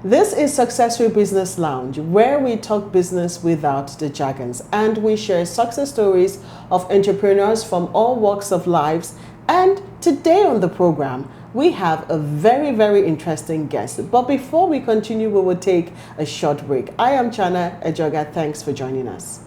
This is Successful Business Lounge, where we talk business without the jargons, and we share success stories of entrepreneurs from all walks of lives. And today on the program, we have a very, very interesting guest. But before we continue, we will take a short break. I am Chana Ejoga. Thanks for joining us.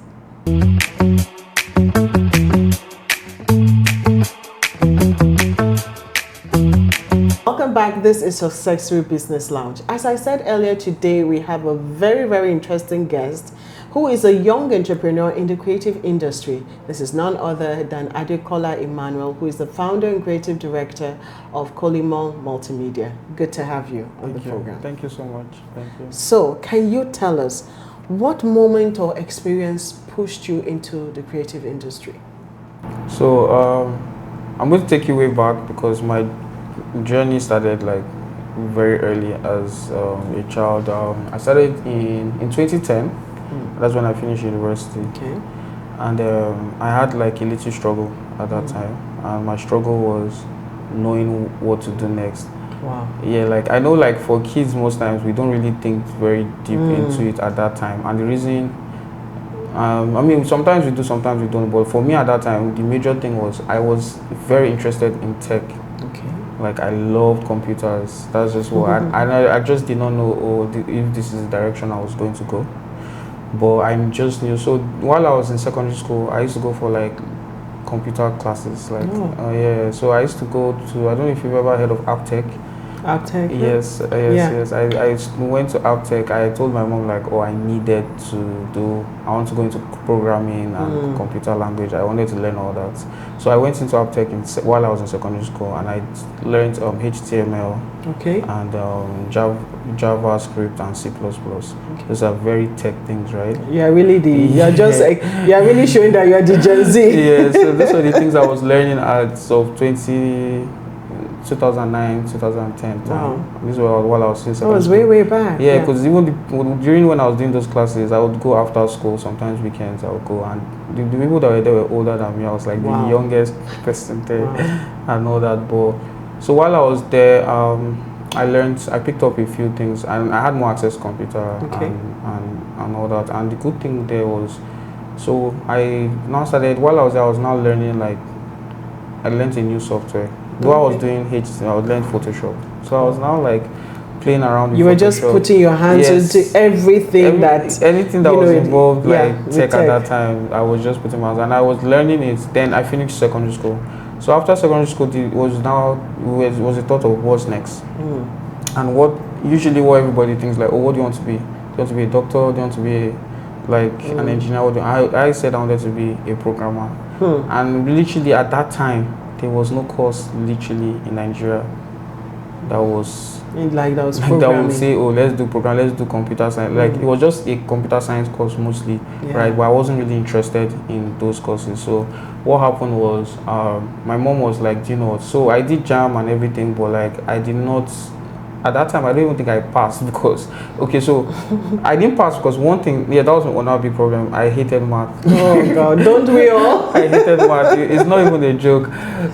Welcome back. This is Successful Business Lounge. As I said earlier, today we have a very, very interesting guest who is a young entrepreneur in the creative industry. This is none other than Adekola Emmanuel, who is the founder and creative director of Kolimo Multimedia. Good to have you on the program. Thank you so much. Thank you. So, can you tell us what moment or experience pushed you into the creative industry? So, I'm going to take you way back because my journey started like very early as a child. I started in 2010. That's when I finished university. Okay. And I had like a little struggle at that time. And my struggle was knowing what to do next. Wow. Yeah, like I know like for kids most times we don't really think very deep into it at that time. And the reason, I mean, sometimes we do, sometimes we don't. But for me at that time, the major thing was I was very interested in tech. Okay. Like I loved computers. That's just what I just did not know if this is the direction I was going to go. But I just knew. So while I was in secondary school, I used to go for like computer classes. Like yeah. So I used to go to, I don't know if you've ever heard of Aptech. Aptech? Yes. I went to Aptech. I told my mom like, oh, I want to go into programming and computer language. I wanted to learn all that. So I went into Aptech while I was in secondary school, and I learned HTML, okay, and JavaScript and C++. Okay. Those are very tech things, right? Yeah, really. You're just like, you're really showing that you're the Gen Z. Yeah. So those were the things I was learning at 2009, 2010 time. Wow. This was while I was in secondary school. That was way back. Yeah, because even during when I was doing those classes, I would go after school, sometimes weekends I would go, and the people that were there were older than me. I was like the youngest person there and all that. But so while I was there, I picked up a few things, and I had more access to computer and all that. And the good thing there was, so I now started, while I was there, I was now learning, like, I learned a new software. Though I was doing HTML, I would learn Photoshop. So I was now like playing around with You were Photoshop. just putting your hands into anything that was involved, like tech at that tech. time. I was just putting my hands, and I was learning it. Then I finished secondary school. So after secondary school, it was a thought of what's next, and what everybody thinks, like, oh, what do you want to be? Do you want to be a doctor? Do you want to be an engineer? I said I wanted to be a programmer, and literally at that time, there was no course literally in Nigeria that would say, oh, let's do programming, let's do computer science. Like it was just a computer science course mostly, right? But I wasn't really interested in those courses. So what happened was, my mom was like, do you know what? So I did JAM and everything, but like I did not. At that time, I don't even think I passed because, so I didn't pass because one thing, that was another big problem. I hated math. Oh God, don't we all? I hated math. It's not even a joke.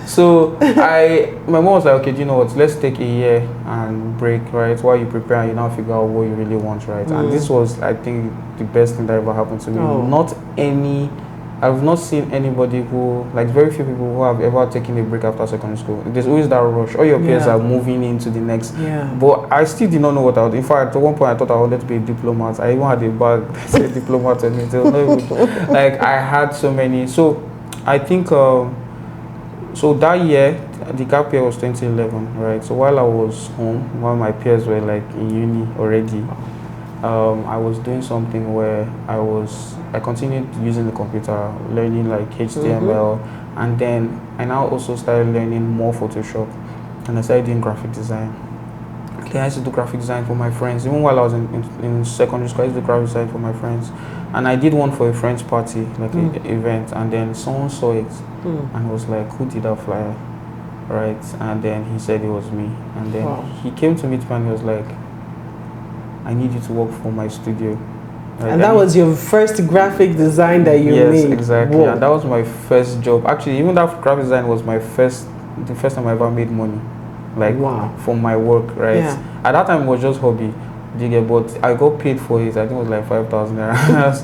So my mom was like, okay, do you know what? Let's take a year and break, right? While you prepare, and you now figure out what you really want, right? And this was, I think, the best thing that ever happened to me. I've not seen anybody very few people who have ever taken a break after secondary school. There's always that rush. All your peers are moving into the next. Yeah. But I still did not know what I would. In fact, at one point I thought I wanted to be a diplomat. I even had a bag that said diplomat on it. Like I had so many. So I think, so that year, the gap year was 2011, right? So while I was home, while my peers were like in uni already, I was doing something where I continued using the computer, learning like HTML, and then I now also started learning more Photoshop, and I started doing graphic design. Then I used to do graphic design for my friends. Even while I was in secondary school, I used to do graphic design for my friends. And I did one for a friend's party, like an event, and then someone saw it and was like, who did that flyer? Right? And then he said it was me. And then he came to meet me and he was like, I need you to work for my studio. Right? And that was your first graphic design that you made? Yes, exactly. Whoa. And that was my first job. Actually, even that graphic design was the first time I ever made money. Like, from my work, right? Yeah. At that time, it was just hobby. But I got paid for it. I think it was like 5,000 naira.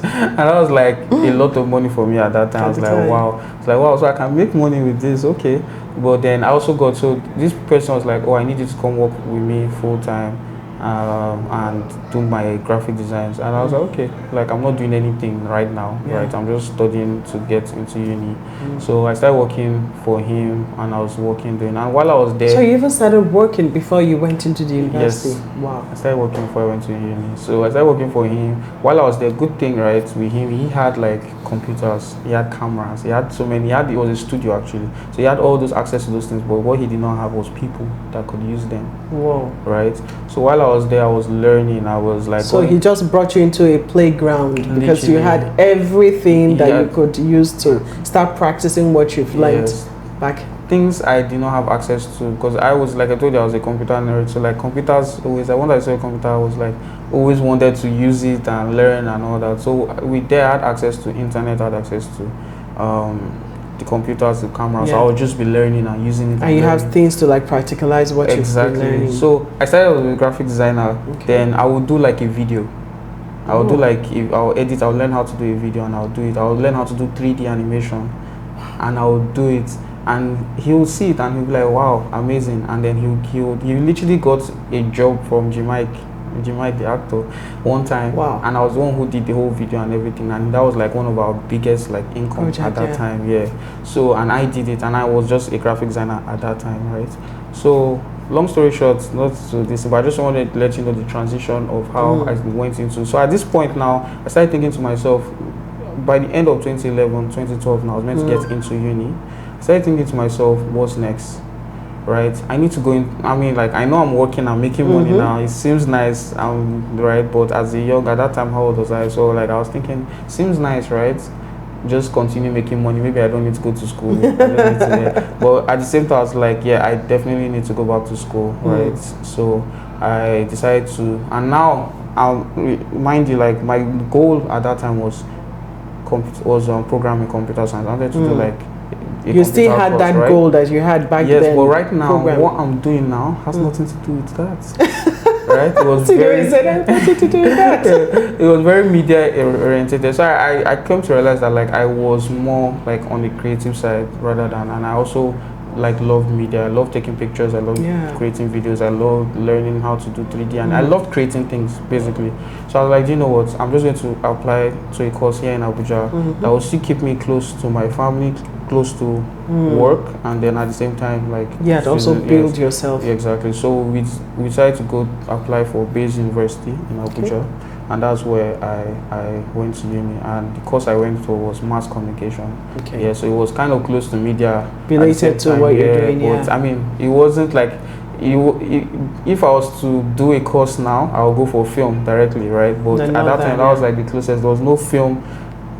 And that was like a lot of money for me at that time. I was like, wow. It's like, wow, so I can make money with this. Okay. But then I also got, so this person was like, oh, I need you to come work with me full time. And do my graphic designs, and I was like, okay, like I'm not doing anything right now, right? I'm just studying to get into uni. So I started working for him, and I was working doing, and while I was there. So you even started working before you went into the university? Yes. Wow. I started working before I went to uni. So I started working for him. While I was there, good thing, right, with him, he had like computers, he had cameras, he had so many, it was a studio actually. So he had all those access to those things, but what he did not have was people that could use them. Whoa. Right? So while I was there, I was learning, I was like... So he just brought you into a playground because you had everything that you could use to start practicing what you've learned back. Things I did not have access to, because I was, like I told you, I was a computer nerd, so like computers always, I wanted to say a computer, I was like, always wanted to use it and learn and all that. So with there, I had access to internet, I had access to the computers, the cameras, so I would just be learning and using it. And you have things to like practicalize what you've been learning. So I started as a graphic designer, then I would do like a video. I would do like, if I'll edit, I'll learn how to do a video and I'll do it. I'll learn how to do 3D animation and I'll do it. And he'll see it and he'll be like, wow, amazing. And then he literally got a job from Jimike, the actor, one time. Wow. And I was the one who did the whole video and everything. And that was like one of our biggest like income at that time. Yeah. So, and I did it, and I was just a graphic designer at that time, right? So, long story short, not to this, but I just wanted to let you know the transition of how I went into. So at this point now, I started thinking to myself, by the end of 2011, 2012 now, I was meant to get into uni. I started thinking to myself, what's next? Right, I need to go in. I mean, like, I know I'm working, I'm making money now. It seems nice, right? But as a young, at that time, how old was I? So, like, I was thinking, seems nice, right? Just continue making money. Maybe I don't need to go to school. But at the same time, I was like, yeah, I definitely need to go back to school, right? So I decided to, and now, mind you, like, my goal at that time was programming computer science. I wanted to do like. You still had course, that goal that you had back then. Yes, but right now, what I'm doing now has nothing to do with that. Right? It was nothing to do with that. It was very media oriented. So I came to realize that like I was more like on the creative side rather than, and I also like love media. I love taking pictures. I love creating videos. I love learning how to do 3D, and I love creating things basically. So I was like, you know what? I'm just going to apply to a course here in Abuja that will still keep me close to my family, close to work, and then at the same time like also build yourself. Exactly. So we decided to go apply for Base University in Abuja, and that's where I went to uni, and the course I went for was mass communication. Yeah, so it was kind of close to media related to what you're doing. But I mean, it wasn't like if I was to do a course now, I would go for film directly, right? But at that time, that was like the closest. There was no film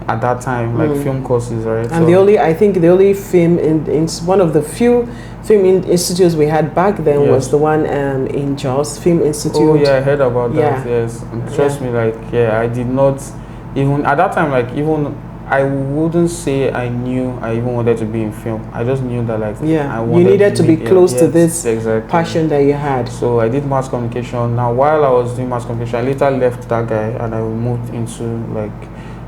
at that time, like film courses, right? And so I think the only film in one of the few film institutes we had back then was the one in Jos Film Institute. Oh yeah, I heard about that. Yes, and trust me, like I did not even at that time, like even I wouldn't say I knew I even wanted to be in film. I just knew that like I wanted you needed to be close to this passion that you had. So I did mass communication. Now while I was doing mass communication, I later left that guy and I moved into like.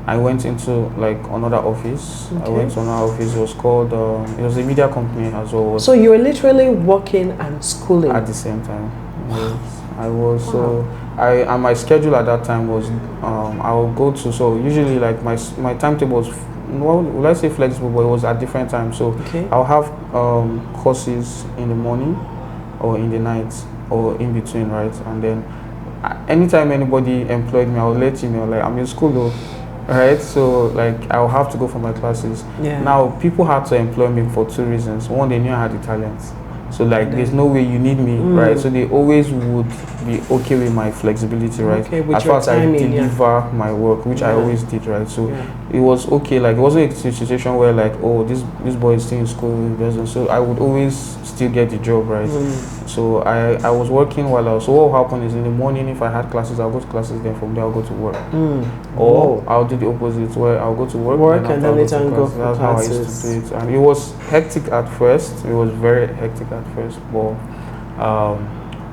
I went into like another office. I went to another office. It was called. It was a media company as well. So you were literally working and schooling at the same time. Yes, I was. Wow. So and my schedule at that time was. I would go to. So usually like my timetable was. Well, let's say flexible, but it was at different times. So I'll have courses in the morning, or in the night, or in between, right? And then anytime anybody employed me, I'll let you know. Like I'm in school though. Right, so like I'll have to go for my classes. Now people had to employ me for two reasons. One, they knew I had the talent. So like there's no way you need me, right? So they always would be okay with my flexibility, right? As far as I deliver my work, which I always did, right? So it was okay. Like it wasn't a situation where like, oh, this boy is still in school, so I would always still get the job, right? So I was working while I was. So what will happen is in the morning, if I had classes, I'll go to classes. Then from there I'll go to work, or I'll do the opposite, where I'll go to work and then later go for That's classes. how I used to do it, and it was hectic at first. It was very hectic at first, but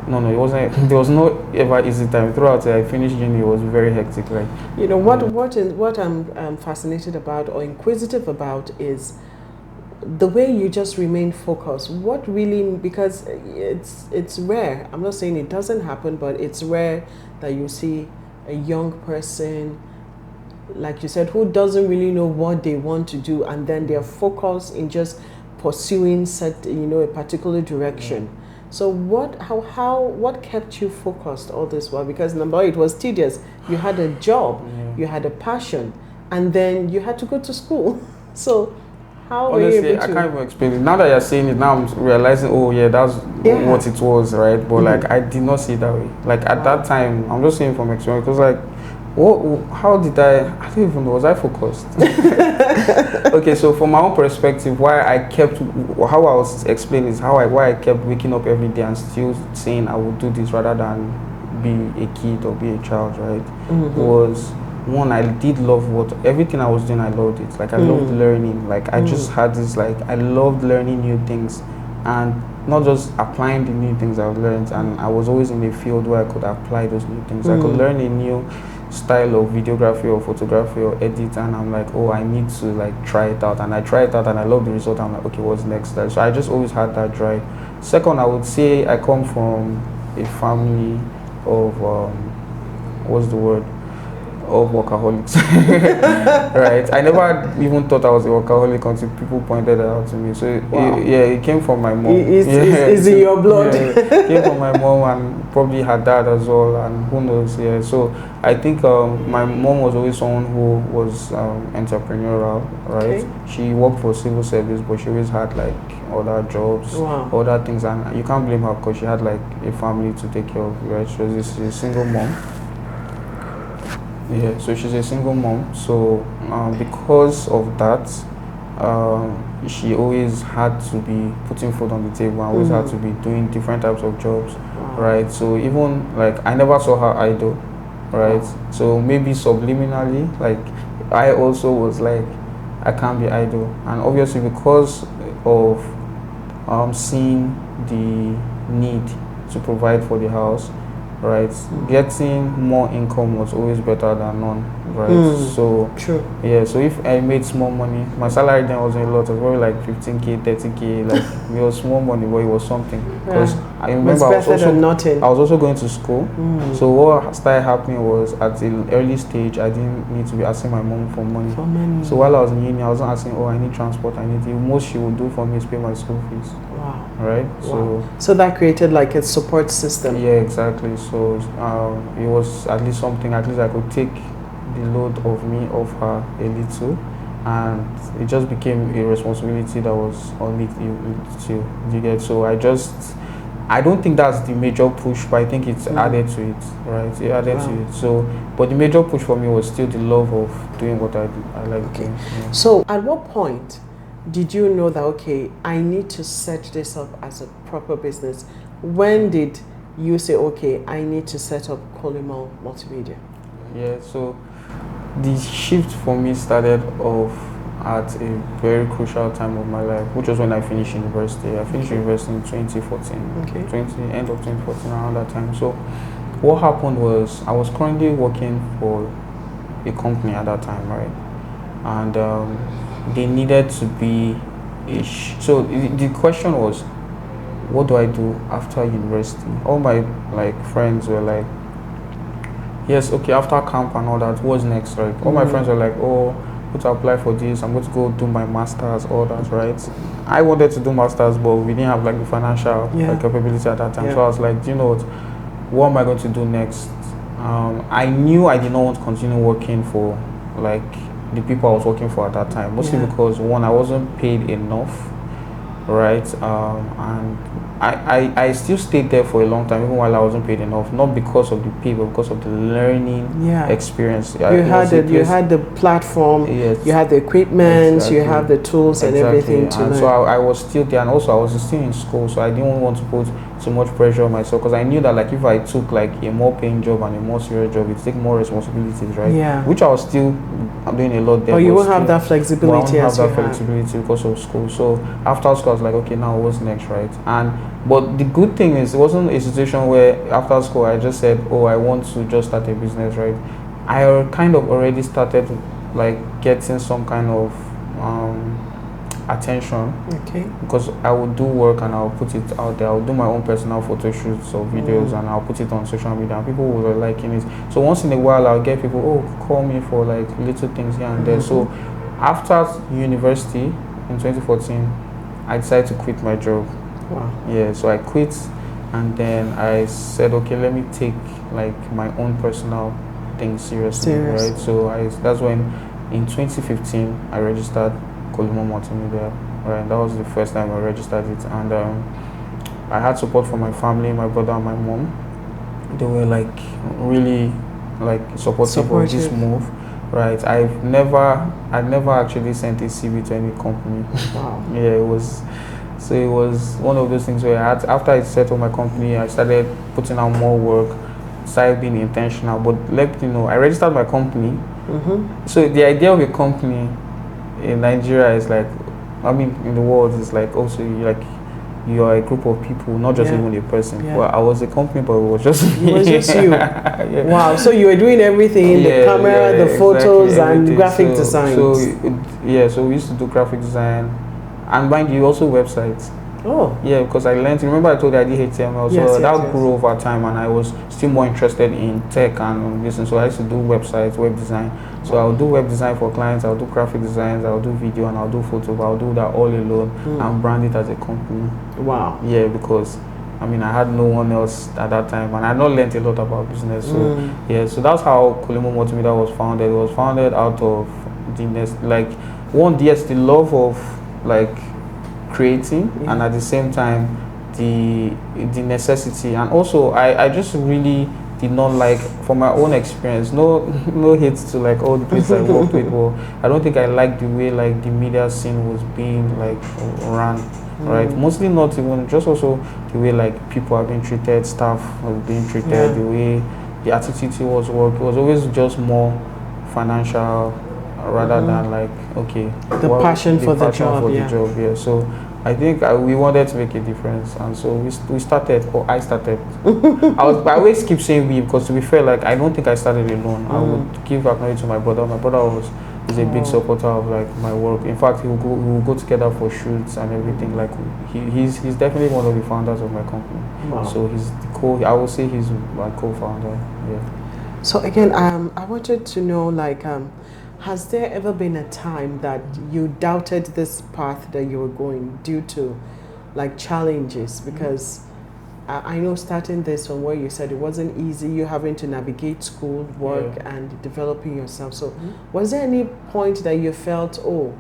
No, it wasn't. There was no ever easy time. Throughout till I finished uni, it was very hectic. Like, You know what I'm fascinated about or inquisitive about is the way you just remain focused. What really, because it's rare. I'm not saying it doesn't happen, but it's rare that you see a young person, like you said, who doesn't really know what they want to do, and then they're focused in just pursuing a particular direction. So what kept you focused all this while? Because number one, it was tedious. You had a job, you had a passion, and then you had to go to school. So how were you honestly, able to? I can't even explain it. Now that you're saying it, now I'm realizing, oh yeah, that's what it was, right? But like, I did not see it that way. Like at that time, I'm just saying from experience, because like, how did I don't even know, was I focused? Okay, so from my own perspective, how I was explaining is why I kept waking up every day and still saying I would do this rather than be a kid or be a child, right? Was one, I did love everything I was doing. I loved it. Like I loved learning. Like I just had this, like I loved learning new things and not just applying the new things I've learned. And I was always in a field where I could apply those new things. I could learn a new style of videography or photography or edit, and I'm like, oh, I need to like try it out. And I try it out and I love the result. I'm like, okay, what's next? So I just always had that drive. Second, I would say I come from a family of what's the word? Of workaholics. Right, I never even thought I was a workaholic until people pointed it out to me. So it came from my mom. Is in your blood? It came from my mom and probably her dad as well, and who knows. So I think my mom was always someone who was entrepreneurial, right? She worked for civil service, but she always had like other jobs, other things, and you can't blame her because she had like a family to take care of, right? She was a single mom. Yeah, so she's a single mom. So because of that, she always had to be putting food on the table and always had to be doing different types of jobs, right? So even like I never saw her idle, right? So maybe subliminally, like I also was like, I can't be idle, and obviously because of seeing the need to provide for the house, right? Getting more income was always better than none, right? So yeah, so if I made small money, my salary then wasn't a lot. It was probably like 15k, 30k. Like it was small money, but it was something. Because I remember I was also going to school. So what started happening was at an early stage, I didn't need to be asking my mom for money. So while I was in uni, I wasn't asking, oh, I need transport, I need it. Most she would do for me is pay my school fees. Right? So that created like a support system. Yeah, exactly. So it was at least something, at least I could take the load of me off her a little, and it just became a responsibility that was on me to get. So I don't think that's the major push, but I think it's added to it, right? It added to it. So, but the major push for me was still the love of doing what I like doing. Yeah. So at what point did you know that, okay, I need to set this up as a proper business? When did you say, okay, I need to set up Kolimo Multimedia? Yeah, so the shift for me started off at a very crucial time of my life, which was when I finished university. I finished university in 2014, end of 2014, around that time. So what happened was I was currently working for a company at that time, right? And they needed to be so the question was, what do I do after university? All my like friends were like, yes, okay, after camp and all that, what's next? Like all my friends were like, oh, I'm going to apply for this, I'm going to go do my masters, all that, right? I wanted to do masters, but we didn't have like the financial capability at that time. So I was like, do you know what am I going to do next? I knew I did not want to continue working for like the people I was working for at that time, mostly because one, I wasn't paid enough, right? And I still stayed there for a long time, even while I wasn't paid enough, not because of the pay, but because of the learning experience. You had the platform, you had the equipment, you had the tools and everything to learn. So I was still there, and also I was still in school, so I didn't want to put too much pressure on myself, because I knew that like if I took like a more paying job and a more serious job, it take more responsibilities, right? Yeah. Which I was still doing a lot there. But you won't still, have that flexibility as you have. Flexibility because of school. So after school, I was like, okay, now what's next, right? But the good thing is, it wasn't a situation where after school I just said, oh, I want to just start a business, right? I kind of already started like getting some kind of attention, okay, because I would do work and I'll put it out there. I'll do my own personal photo shoots or videos and I'll put it on social media and people were liking it. So once in a while I'll get people, oh, call me for like little things here and there. So after university in 2014, I decided to quit my job. Wow. Yeah, so I quit and then I said, okay, let me take like my own personal things seriously, right? So that's when in 2015 I registered Kolimo Multimedia, right? That was the first time I registered it, and I had support from my family, my brother and my mom. They were like really like supportive of this move, right? I'd never actually sent a CV to any company. Wow. Yeah, it was one of those things where after I settled my company, I started putting out more work, started being intentional. But I registered my company. So the idea of a company in Nigeria is like, I mean, in the world is like also you are a group of people, not just even a person. Well, I was a company, but it was just me. It was just you. Wow. So you were doing everything: the camera, the photos, and graphic design. So we used to do graphic design, and mind you, also websites. Oh. Yeah, because I learned. Remember, I told you I did HTML, so that grew over time, and I was still more interested in tech and this, and so I used to do websites, web design. So I'll do web design for clients, I'll do graphic designs, I'll do video, and I'll do photo. But I'll do that all alone and brand it as a company. Wow. Yeah, because I mean I had no one else at that time, and I not learned a lot about business. So yeah, so that's how Kolimo Multimedia was founded. It was founded out of the love of like creating, and at the same time the necessity, and also I just really did not like, from my own experience, no hate to like all the places I worked with, but I don't think I liked the way like the media scene was being like run, right? Mostly not even, just also the way like people are being treated, staff was being treated, the way the attitude was work, it was always just more financial rather than like the passion for the job. So I think we wanted to make a difference, and so we started, or I started. I always keep saying we, because to be fair, like I don't think I started alone. I would give acknowledgement to my brother. My brother is a big supporter of like my work. In fact, we will go together for shoots and everything. Like he's definitely one of the founders of my company. Wow. So I will say he's my co-founder. Yeah. So again, I wanted to know, like, has there ever been a time that you doubted this path that you were going due to like challenges? Because I know starting this from where you said it wasn't easy, you having to navigate school, work, and developing yourself. So was there any point that you felt, oh,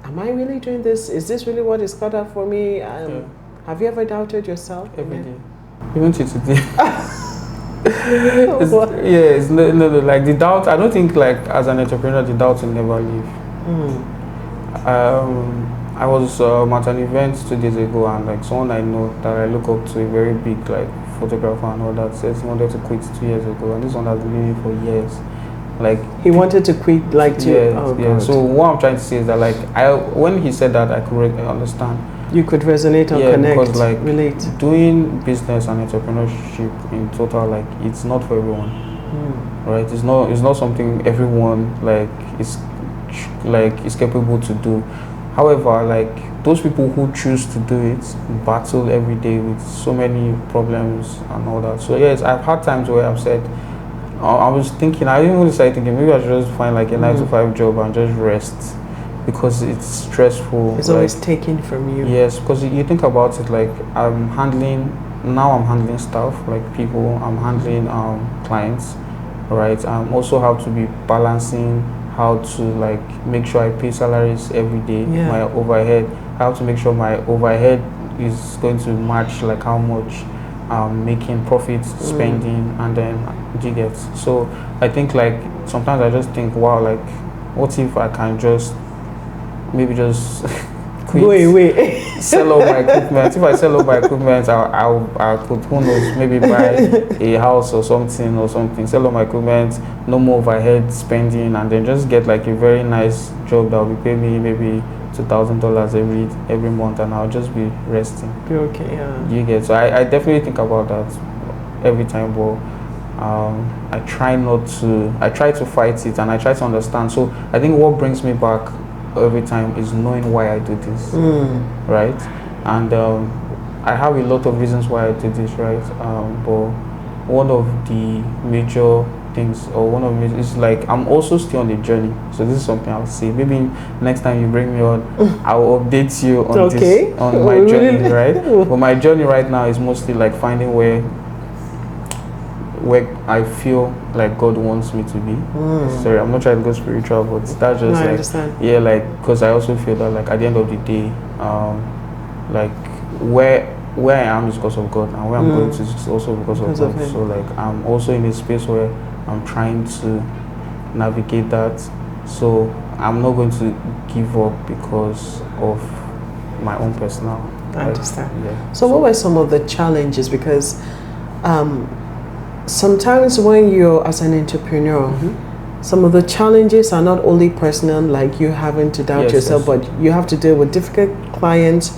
am I really doing this? Is this really what is cut out for me? Have you ever doubted yourself? Every day. Even to today. Like the doubt, I don't think like as an entrepreneur the doubt will never leave. I was at an event 2 days ago, and like someone I know that I look up to, a very big like photographer and all that, says he wanted to quit 2 years ago, and this one has been living for years. Like he wanted to quit like 2 years. So what I'm trying to say is that like when he said that, I could understand. You could resonate and connect, because like relate. Doing business and entrepreneurship in total, like it's not for everyone, right? It's not something everyone like is capable to do. However, like those people who choose to do it battle every day with so many problems and all that. So yes, I've had times where I've said, I was thinking, I didn't really start thinking, maybe I should just find like a 9-to-5 job and just rest, because it's stressful. It's always taken from you. Yes, because you think about it, like I'm handling staff, like people, I'm handling clients, right? I also have to be balancing how to like make sure I pay salaries every day, my overhead. I have to make sure my overhead is going to match like how much I'm making, profits, spending, and then you get. So I think like sometimes I just think, wow, like what if I can just maybe just quit, go away. sell all my equipment. If I sell all my equipment, I could, who knows, maybe buy a house or something. Sell all my equipment, no more overhead spending, and then just get like a very nice job that will pay me maybe $2,000 every month, and I'll just be resting. Be okay. Yeah. You get, so I definitely think about that every time, but I try to fight it, and I try to understand. So I think what brings me back every time is knowing why I do this, right? And I have a lot of reasons why I do this, right? But one of the major things, or one of them is like I'm also still on the journey. So this is something I'll say. Maybe next time you bring me on, I'll update you on this, on my journey, right? But my journey right now is mostly like finding where I feel like God wants me to be. Sorry, I'm not trying to go spiritual, but that's just I like, understand. yeah, like, because I also feel that like at the end of the day, like where I am is because of God, and where I'm going to is also because of God. So like I'm also in a space where I'm trying to navigate that. So I'm not going to give up because of my own personal. I understand. Yeah. So what were some of the challenges? Because sometimes when you're as an entrepreneur, some of the challenges are not only personal, like you having to doubt yourself, but you have to deal with difficult clients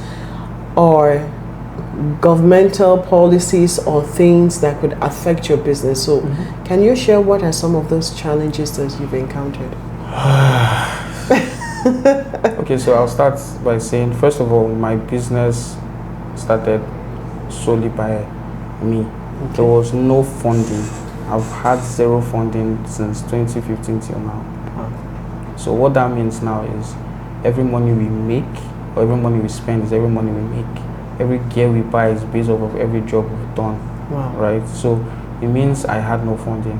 or governmental policies or things that could affect your business. So can you share what are some of those challenges that you've encountered? Okay, so I'll start by saying, first of all, my business started solely by me. There was no funding. I've had zero funding since 2015 till now. So what that means now is every money we make or every money we spend is every money we make. Every gear we buy is based off of every job we've done. Right? So it means I had no funding.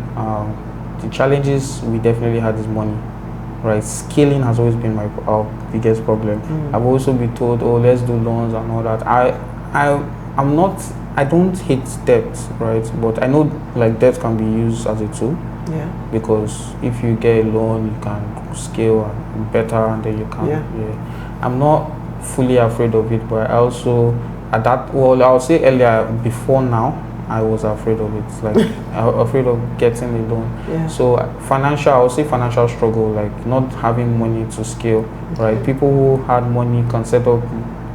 The challenges we definitely had is money. Right? Scaling has always been our biggest problem. I've also been told, oh, let's do loans and all that. I don't hate debt, right? But I know like debt can be used as a tool. Yeah. Because if you get a loan, you can scale and better, and then you can. Yeah. I'm not fully afraid of it, but I also I'll say earlier, before now, I was afraid of it. Like afraid of getting a loan. Yeah. So I would say financial struggle, like not having money to scale, right? People who had money can set up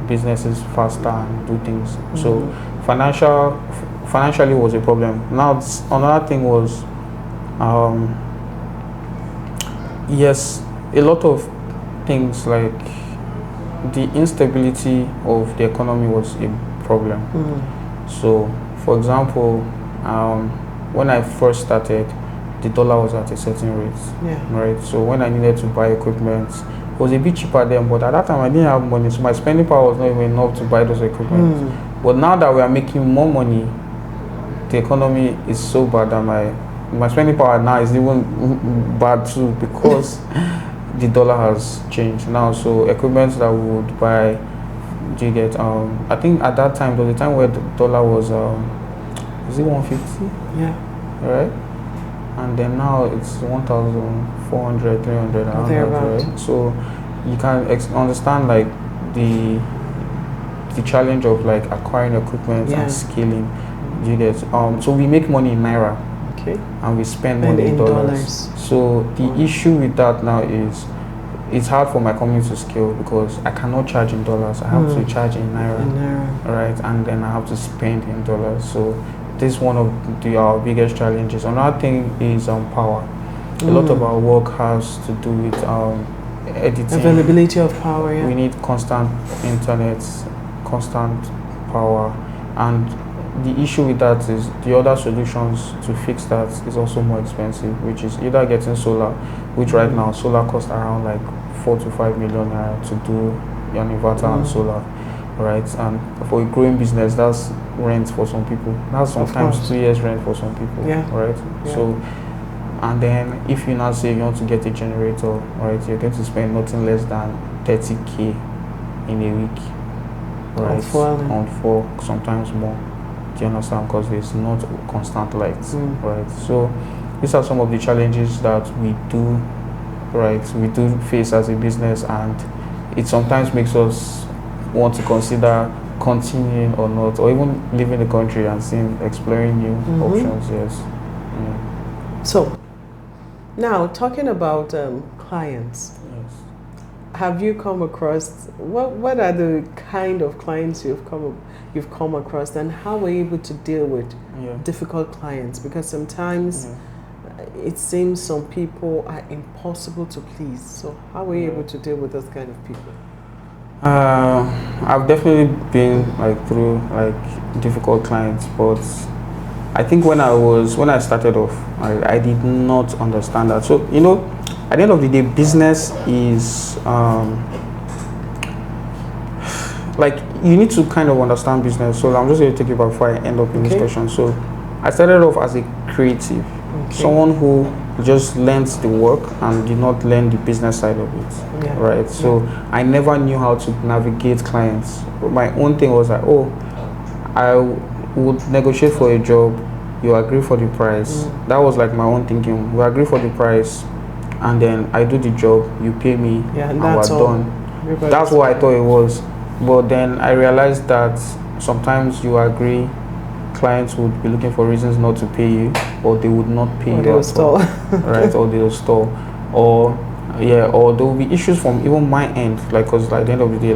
businesses faster and do things. So financially was a problem. Now another thing was yes, a lot of things like the instability of the economy was a problem. So for example, when I first started, the dollar was at a certain rate, right? So when I needed to buy equipment, it was a bit cheaper then, but at that time I didn't have money, so my spending power was not even enough to buy those equipment. But now that we are making more money, the economy is so bad that my spending power now is even bad too, because the dollar has changed now. So equipment that we would buy, do you get? I think at that time there was a time where the dollar was is it 150? Yeah. Right. And then now it's 1,400, 300, around that, right? So you can understand like the challenge of like acquiring equipment and scaling. You get? So we make money in naira, and we spend money in dollars. So the issue with that now is it's hard for my company to scale because I cannot charge in dollars. I have to charge in naira, right? And then I have to spend in dollars. So this is one of our biggest challenges. Another thing is power. A lot of our work has to do with editing. Availability of power. Yeah. We need constant internet, constant power, and the issue with that is the other solutions to fix that is also more expensive, which is either getting solar, which right now solar costs around like 4 to 5 million naira to do an inverter and solar, right? And for a growing business, that's rent for some people. That's sometimes 2 years rent for some people, right? Yeah. So, and then if you now say you want to get a generator, right, you're going to spend nothing less than 30K in a week, right? On four, sometimes more. Do you understand? Because there's not constant lights, right? So these are some of the challenges that we do, right? We do face as a business, and it sometimes makes us want to consider continuing or not, or even leaving the country and exploring new options. Yes. So, now talking about clients. Yes. Have you come across what are the kind of clients you've come across, and how were you able to deal with difficult clients? Because sometimes it seems some people are impossible to please. So how were you able to deal with those kind of people? I've definitely been through difficult clients, but I think when I started off, I did not understand that. So at the end of the day, business is you need to kind of understand business. So I'm just going to take you back before I end up in this question. So I started off as a creative, someone who just learns the work and did not learn the business side of it, right? So I never knew how to navigate clients. My own thing was like, I would negotiate for a job, you agree for the price. That was like my own thinking. We agree for the price, and then I do the job, you pay me, and we're done. That's what I thought it was. But then I realized that sometimes you agree, clients would be looking for reasons not to pay you, or they would not pay you at all, right? Or they'll stall, or there will be issues from even my end, because at the end of the day,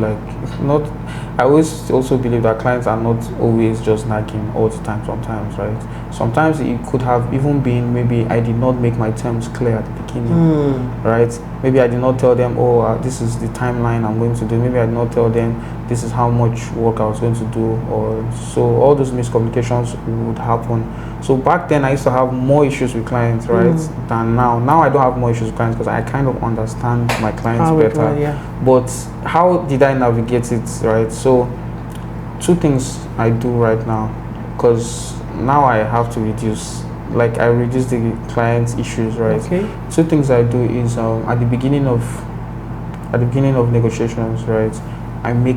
I always also believe that clients are not always just nagging all the time. Sometimes, right? Sometimes it could have even been maybe I did not make my terms clear at the beginning, right? Maybe I did not tell them, this is the timeline I'm going to do. Maybe I did not tell them this is how much work I was going to do, or so all those miscommunications would happen. So back then I used to have more issues with clients, right, than now. Now I don't have more issues with clients because I kind of understand my clients better. But how did I navigate it, right? So two things I do right now, because now I have to reduce, I reduce the client's issues, right? Two things I do is at the beginning of negotiations, right, I make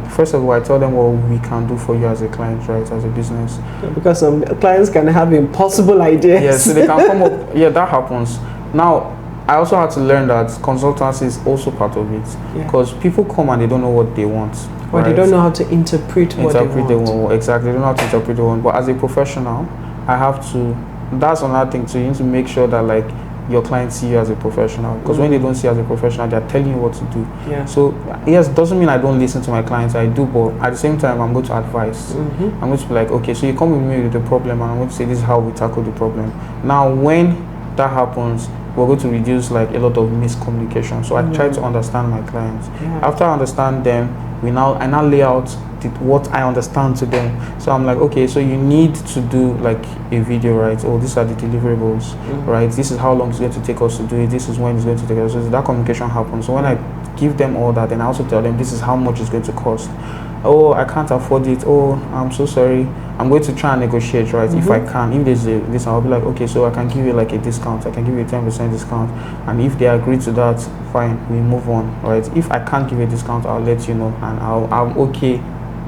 first of all, I tell them what we can do for you as a client, right, as a business. Because some clients can have impossible ideas. Yeah, so they can come up. Yeah, that happens. Now, I also had to learn that consultancy is also part of it, because people come and they don't know what they want, or they don't know how to interpret what they want. Exactly, they don't know how to interpret what they want. But as a professional, I have to. That's another thing too. You need to make sure that your clients see you as a professional, because when they don't see you as a professional, they're telling you what to do. So yes, doesn't mean I don't listen to my clients, I do, but at the same time I'm going to advise. I'm going to be like, okay, so you come with me with the problem, and I'm going to say this is how we tackle the problem. Now when that happens, we're going to reduce a lot of miscommunication. So I try to understand my clients. After I understand them, I now lay out what I understand to them. So I'm like, okay, so you need to do a video, right? Oh, these are the deliverables, right? This is how long it's going to take us to do it. This is when it's going to take us. So that communication happens. So when I give them all that, then I also tell them this is how much it's going to cost. Oh, I can't afford it. Oh, I'm so sorry. I'm going to try and negotiate, right? If I can, if there's this, I'll be like, okay, so I can give you a discount. I can give you a 10% discount. And if they agree to that, fine, we move on, right? If I can't give you a discount, I'll let you know, and I'm okay,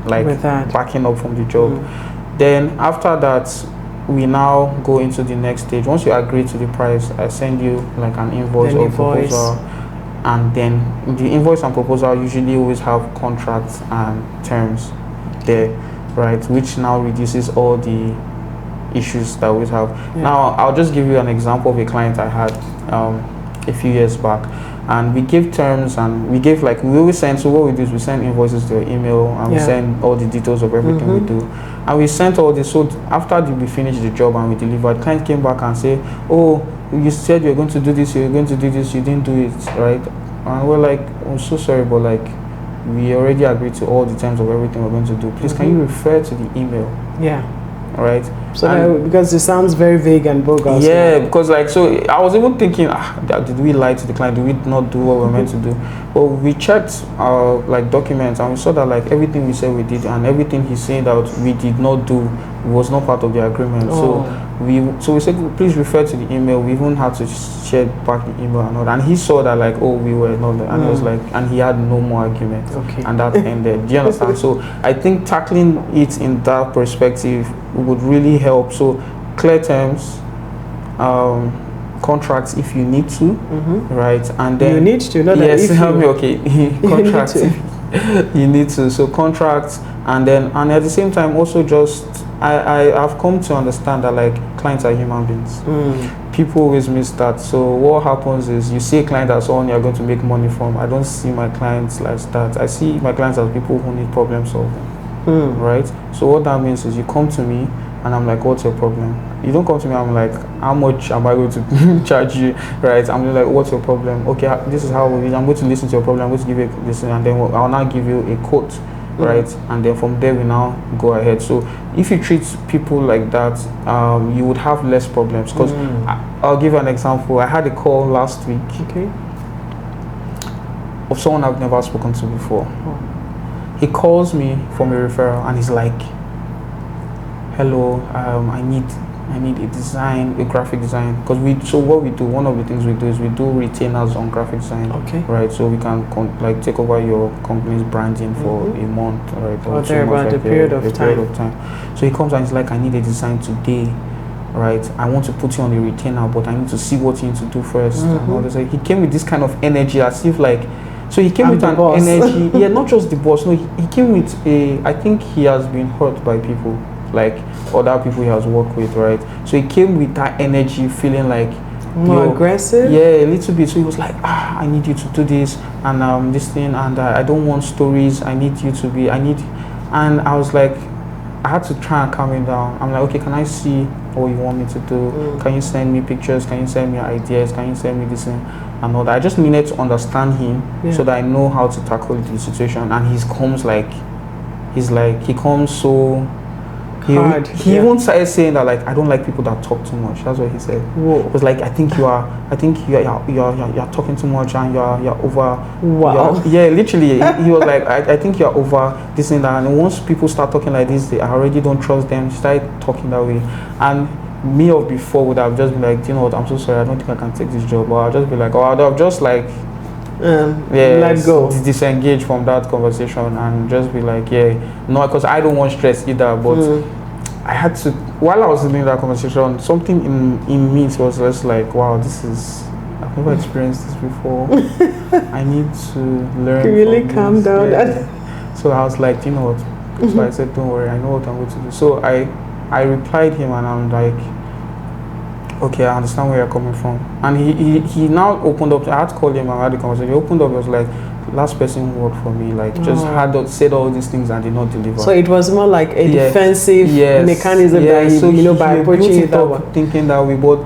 with that, backing up from the job. Then after that, we now go into the next stage. Once you agree to the price, I send you an invoice or proposal. And then the invoice and proposal usually always have contracts and terms there, right, which now reduces all the issues that we have. Now I'll just give you an example of a client I had a few years back, and we give terms, and we give we always send. So what we do is we send invoices to your email, and we send all the details of everything we do, and we sent all this. So after we finished the job and we delivered, client came back and say, oh, you said you're going to do this, you're going to do this, you didn't do it, right? And we're like, I'm so sorry, but we already agreed to all the terms of everything we're going to do. Please, can you refer to the email? Right? So because it sounds very vague and bogus. Because so I was even thinking, did we lie to the client? Did we not do what we were meant to do? But we checked our documents, and we saw that everything we said we did, and everything he's saying that we did not do was not part of the agreement. So we said, please refer to the email. We even had to share back the email and all that. And he saw that we were not, and he was and he had no more argument. And that ended. Do you understand? So I think tackling it in that perspective would really help. So clear terms, contracts if you need to, right? And then you need to, not yes, if help me. Okay, contracts. You need to. So contracts, and at the same time also just I've come to understand that like clients are human beings. People always miss that. So what happens is you see a client as someone you're going to make money from. I don't see my clients like that. I see my clients as people who need problem solving. Right? So what that means is you come to me and I'm like, what's your problem? You don't come to me, I'm like, how much am I going to charge you? Right? I'm just like, what's your problem? Okay, this is how I'm going to listen to your problem. I'm going to give you this, and then I'll now give you a quote. Right? And then from there we now go ahead. So if you treat people like that, you would have less problems. Because I'll give you an example. I had a call last week of someone I've never spoken to before. He calls me from a referral and he's like, hello, I need a design, a graphic design, because what we do, one of the things we do is we do retainers on graphic design. Right, so we can like take over your company's branding for a month, right, or about a period of time. So he comes and he's like, I need a design today, right? I want to put you on a retainer, but I need to see what you need to do first. And all this. Like, he came with this kind of energy as if like, so he came with an energy, yeah, not just the boss. No, he came with I think he has been hurt by people, like other people he has worked with, right? So he came with that energy, feeling like more aggressive. Yeah, a little bit. So he was like, I need you to do this and this thing, and I don't want stories. I need you to be. And I was like, I had to try and calm him down. I'm like, okay, can I see what you want me to do? Can you send me pictures? Can you send me ideas? Can you send me this thing? And all that. I just needed to understand him so that I know how to tackle the situation. And he comes so hard. He even started saying that like, I don't like people that talk too much. That's what he said. Whoa. It was like, I think you're talking too much and you're over. Wow. Literally. He was like, I think you're over this and that. And once people start talking like this, I already don't trust them. Start talking that way. And me of before would have just been like, you know what, I'm so sorry, I don't think I can take this job. Or I'll just be like, I'd have just like let go, disengage from that conversation and just be like, no, because I don't want stress either. But I had to, while I was in that conversation, something in me was just like, wow, I've never experienced this before. I need to learn. You really calm down. So I was like, you know what? So I said, don't worry, I know what I'm going to do. So I replied him and I'm like, okay, I understand where you're coming from. And he now opened up. I had to call him and I had the conversation. He opened up. He was like, last person who worked for me, like just said all these things and did not deliver. So it was more like a defensive mechanism that by approaching it that way. Thinking that way, but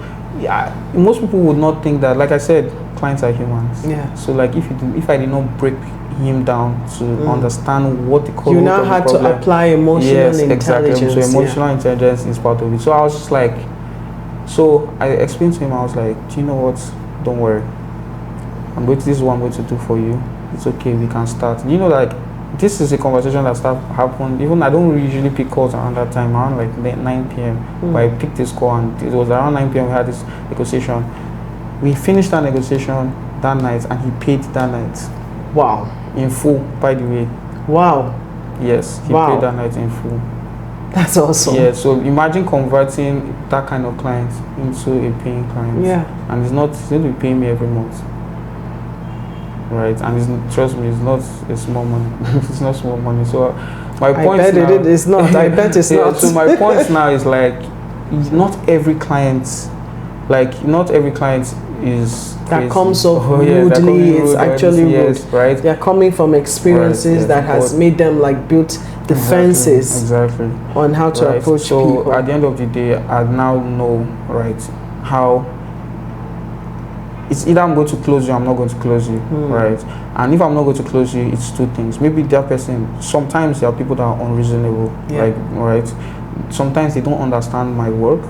most people would not think that. Like I said, clients are humans. Yeah. So like if I did not break him down to understand what the core you now had to apply emotional intelligence. Exactly. So emotional intelligence is part of it. So I was just like, so I explained to him, I was like, do you know what? Don't worry. This is what I'm going to do for you. It's okay, we can start. You know, like this is a conversation that happened. Even I don't usually pick calls around that time, around like 9 p.m. But I picked this call and it was around 9 p.m. we had this negotiation. We finished that negotiation that night and he paid that night. Wow. In full, by the way. Wow. Yes, he paid that night in full. That's awesome. Yeah, so imagine converting that kind of client into a paying client. Yeah. And he's going to be paying me every month. Right, and trust me, it's not a small money. It's not small money. So my point now, it's not. I bet it's not. So my point now is like, not every client is that comes off rudely. It's actually rude. Right. They're coming from experiences that has made them like built defenses on how to approach people. So at the end of the day, I now know how. It's either I'm going to close you, I'm not going to close you, right? And if I'm not going to close you, it's two things. Maybe that person, sometimes there are people that are unreasonable, right? Sometimes they don't understand my work,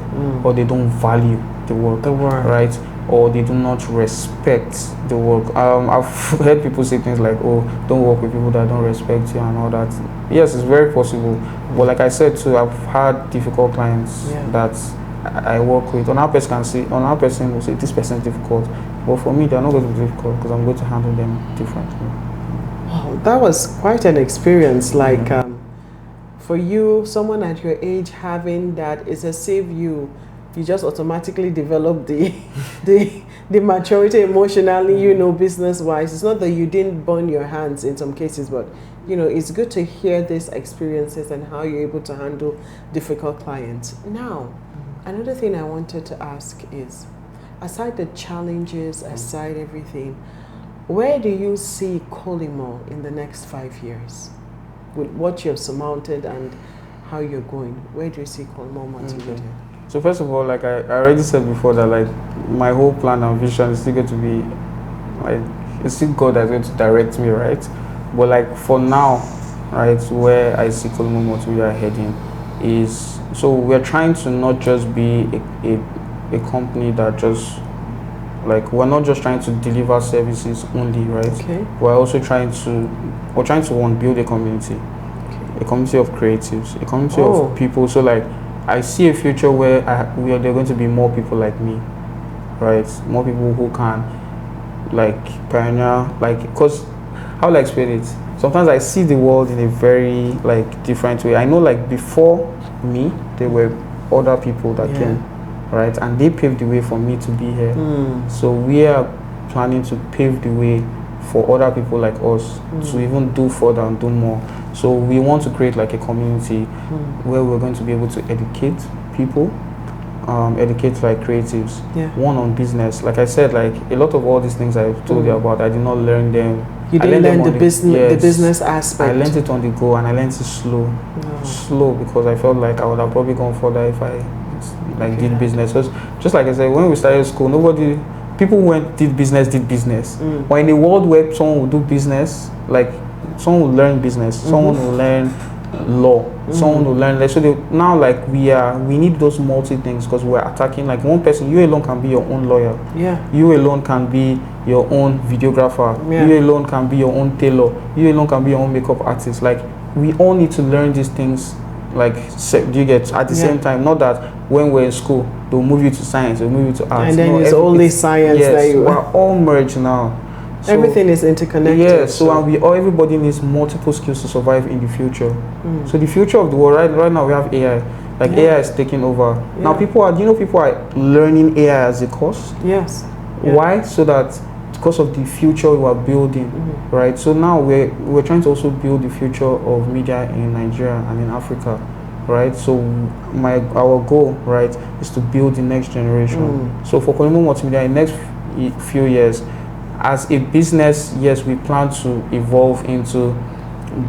or they don't value the work, right? Or they do not respect the work. I've heard people say things like, oh, don't work with people that don't respect you and all that. Yes, it's very possible. But like I said too, I've had difficult clients that I work with. Another person will say this person is difficult, but for me they're not going to be difficult because I'm going to handle them differently. Wow, that was quite an experience. Like for you, someone at your age having that, it's as if you you just automatically develop the maturity emotionally, you know, business-wise. It's not that you didn't burn your hands in some cases, but, you know, it's good to hear these experiences and how you're able to handle difficult clients. Now, another thing I wanted to ask is, aside the challenges, aside everything, where do you see Kolimo in the next 5 years? With what you've surmounted and how you're going, where do you see Kolimo Multimedia? Okay. So first of all, like I already said before, that like my whole plan and vision is still going to be like, it's still God that's going to direct me, right? But like for now, right, where I see Kolimo Multimedia heading is, so we're trying to not just be a company that just, like, we're not just trying to deliver services only, right? Okay. We're also trying to one, build a community, a community of creatives, a community of people. So like, I see a future where there are going to be more people like me, right? More people who can, like, pioneer, like, because how will I explain it? Sometimes I see the world in a very, like, different way. I know, like, before me, there were other people that came, right? And they paved the way for me to be here. So we are planning to pave the way for other people like us to even do further and do more. So we want to create like a community where we're going to be able to educate people, educate like creatives, one on business. Like I said, like a lot of all these things I've told you about, I did not learn them. You didn't learn the business aspect. I learned it on the go, and I learned it slow because I felt like I would have probably gone further if I did business. Just like I said, when we started school, people who did business. But in a world where someone will do business, like someone will learn business, someone will learn law, someone will learn, so now like we need those multi things, because we're attacking, like, one person, you alone can be your own lawyer, you alone can be your own videographer, you alone can be your own tailor, you alone can be your own makeup artist. Like, we all need to learn these things, like, do you get, at the same time? Not that when we're in school they'll move you to science, they'll move you to arts, and then it's only science. Yes, we're all merged now. So, everything is interconnected. Yeah, so everybody needs multiple skills to survive in the future. So the future of the world, right now we have AI. Like, AI is taking over. Now people are learning AI as a course. Yes. Why? So that because of the future we are building, right? So now we're trying to also build the future of media in Nigeria and in Africa, right? So our goal, right, is to build the next generation. So for Kolimo Multimedia, in the next few years, as a business, yes, we plan to evolve into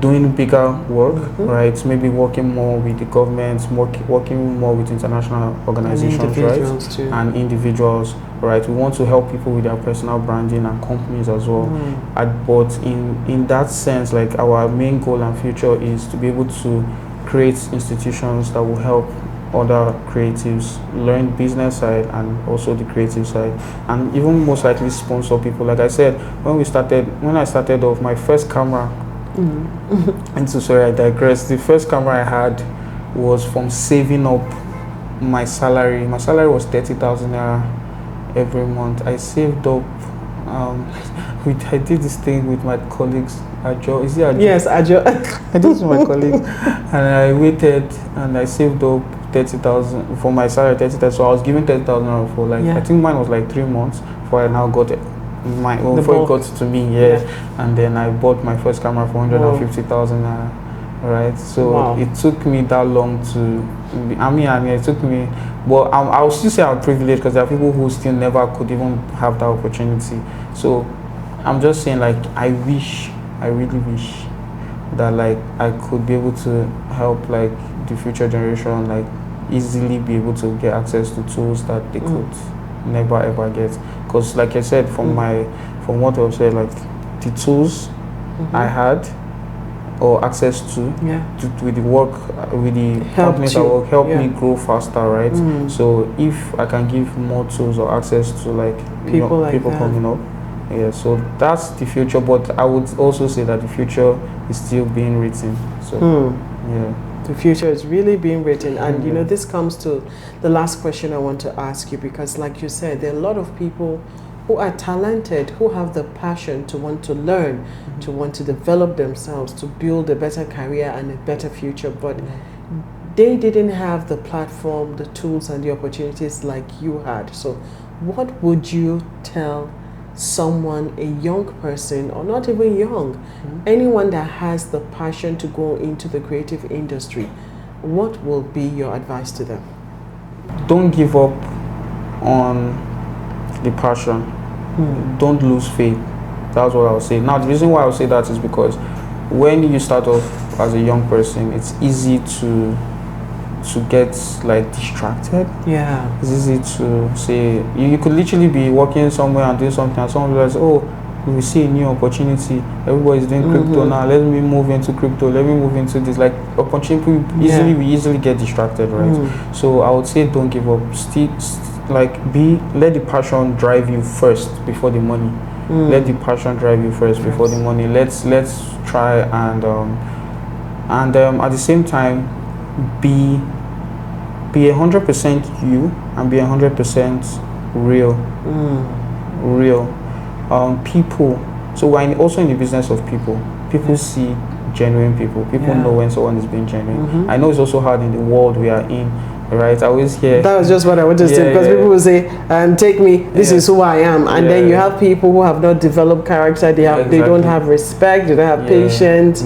doing bigger work, right? Maybe working more with the government, working more with international organizations, right? And individuals, right? We want to help people with their personal branding and companies as well. But in that sense, like, our main goal and future is to be able to create institutions that will help other creatives learn business side and also the creative side, and even most likely sponsor people. Like I said, when I started off, my first camera, and so sorry I digress, the first camera I had was from saving up my salary. My salary was 30,000 naira every month. I saved up. I did this thing with my colleagues. Ajo, is it Ajo? Yes, Ajo. I did it with my colleagues, and I waited and I saved up 30,000 for my salary. 30,000. So I was given 30,000 for, like, I think mine was like 3 months before I now got it. Before it got to me, and then I bought my first camera for 150,000 naira. Right, so it took me that long to. I mean, it took me, but I'll still say I'm privileged, because there are people who still never could even have that opportunity. So I'm just saying, like, I really wish that, like, I could be able to help, like, the future generation, like, easily be able to get access to tools that they could never ever get. Because, like I said, from what I've said, like, the tools I had or access to with the work, with the companies that will help me grow faster, right? So if I can give more tools or access to, like, people coming up, so that's the future. But I would also say that the future is still being written. So the future is really being written. And you know, this comes to the last question I want to ask you, because like you said, there are a lot of people who are talented, who have the passion to want to learn, to want to develop themselves, to build a better career and a better future, but they didn't have the platform, the tools, and the opportunities like you had. So, what would you tell someone, a young person, or not even young, anyone that has the passion to go into the creative industry? What will be your advice to them? Don't give up on the passion. Don't lose faith. That's what I'll say. Now, the reason why I'll say that is because when you start off as a young person, it's easy to get like distracted. Yeah. It's easy to say you could literally be working somewhere and doing something, and someone realizes, oh, we see a new opportunity. Everybody's doing crypto now. Let me move into crypto. Let me move into this. Like opportunity, we easily get distracted, right? So I would say don't give up. Let the passion drive you first before the money. Let the passion drive you first before the money. Let's try and at the same time be 100% you and be 100% real. People. So we're also in the business of people. People see genuine people. People know when someone is being genuine. I know it's also hard in the world we are in, right? I always hear that was just what I wanted to say, because people will say, take me, this is who I am, and then you have people who have not developed character. They don't have respect, they don't have patience.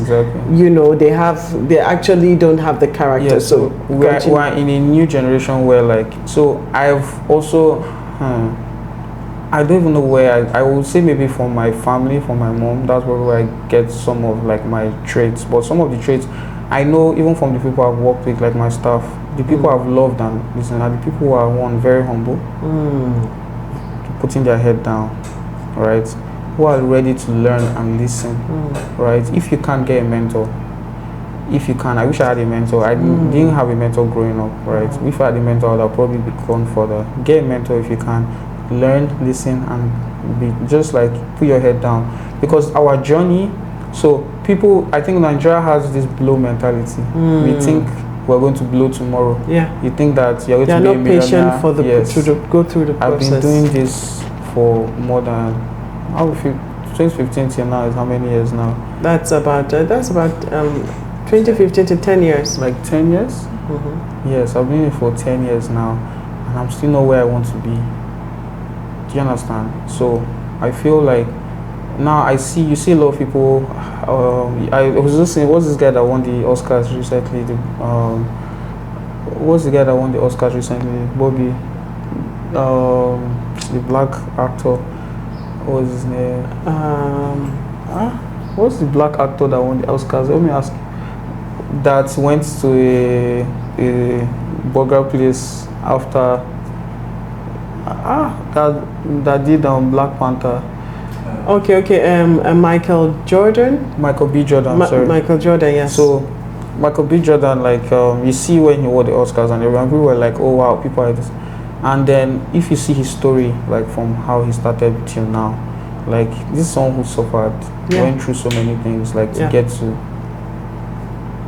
You know, they actually don't have the character. So we're in a new generation where I've also I don't even know where I would say maybe from my family, from my mom. That's where I get some of like my traits. But some of the traits I know even from the people I've worked with, like my staff, the people I've loved and listened, are the people who are very humble, putting their head down, right? Who are ready to learn and listen, right? If you can't get a mentor, I wish I had a mentor. I didn't have a mentor growing up, right? If I had a mentor, I would have probably gone further. Get a mentor if you can. Learn, listen, and be just like put your head down, because our journey. So people, I think Nigeria has this blow mentality. We think we're going to blow tomorrow. You think that you're going to be a millionaire. You're not patient for go through the process. I've been doing this for more than 2015 till now is how many years now? That's about 2015 to 10 years. Like 10 years? Yes, I've been here for 10 years now, and I'm still not where I want to be. Do you understand? So I feel like now you see a lot of people. I was just saying, what's this guy that won the Oscars recently? What's the guy that won the Oscars recently? Bobby, the black actor. What was his name? What's the black actor that won the Oscars? Let me ask. That went to a burger place after. That did Black Panther. Okay. Michael Jordan. Michael B. Jordan. Sorry. Michael Jordan. Yes. So, Michael B. Jordan, you see when he won the Oscars, and everyone, people were like, "Oh wow, people are this." And then, if you see his story, from how he started till now, this is someone who suffered, went through so many things, to get to.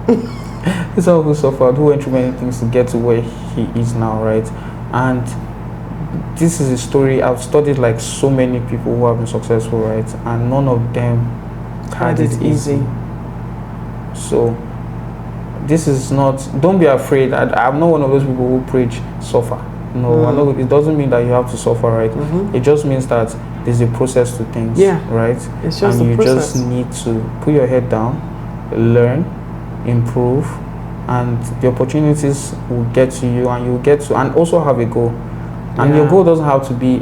This is someone who suffered, who went through many things to get to where he is now, right? And this is a story. I've studied so many people who have been successful, right? And none of them had it easy. So this is not, don't be afraid. I'm not one of those people who preach suffer. No, it doesn't mean that you have to suffer, right? It just means that there's a process to things, right? It's just and you just need to put your head down, learn, improve, and the opportunities will get to you, and you'll get to, and also have a goal. And your goal doesn't have to be,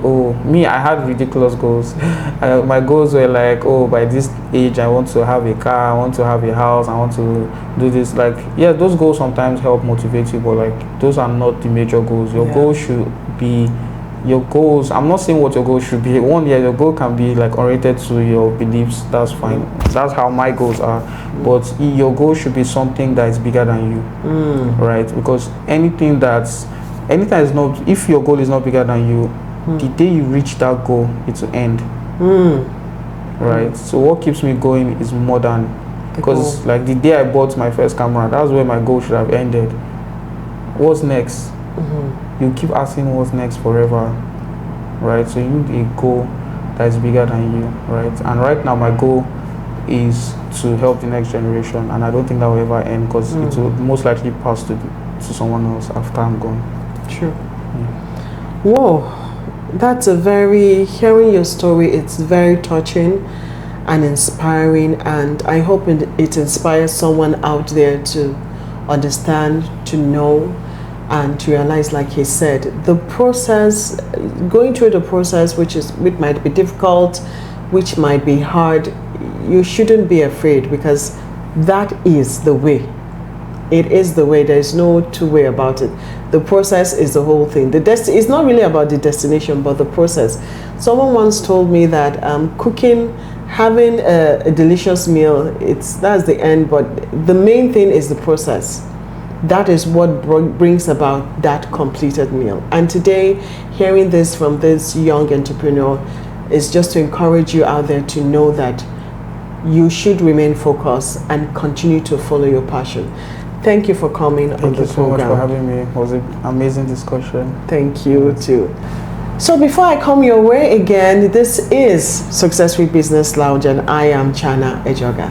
I had ridiculous goals. My goals were by this age, I want to have a car, I want to have a house, I want to do this. Those goals sometimes help motivate you, but those are not the major goals. Your goal should be, I'm not saying what your goal should be. Your goal can be oriented to your beliefs, that's fine. That's how my goals are. But your goal should be something that is bigger than you, right? Because if your goal is not bigger than you, the day you reach that goal, it will end. Right? So what keeps me going is more than, because the day I bought my first camera, that's where my goal should have ended. What's next? You keep asking what's next forever, right? So you need a goal that is bigger than you, right? And right now my goal is to help the next generation, and I don't think that will ever end, because it will most likely pass to to someone else after I'm gone. True. Whoa, that's hearing your story, it's very touching and inspiring, and I hope it inspires someone out there to understand, to know, and to realize, like he said, the process, going through the process, which might be difficult, which might be hard, you shouldn't be afraid, because that is the way. It is the way. There's no two way about it. The process is the whole thing. It's not really about the destination, but the process. Someone once told me that cooking, having a delicious meal, that's the end, but the main thing is the process. That is what brings about that completed meal. And today, hearing this from this young entrepreneur is just to encourage you out there to know that you should remain focused and continue to follow your passion. Thank you for coming on the program. Thank you so much for having me. It was an amazing discussion. Thank you too. So before I come your way again, this is Successful Business Lounge, and I am Chana Ejoga.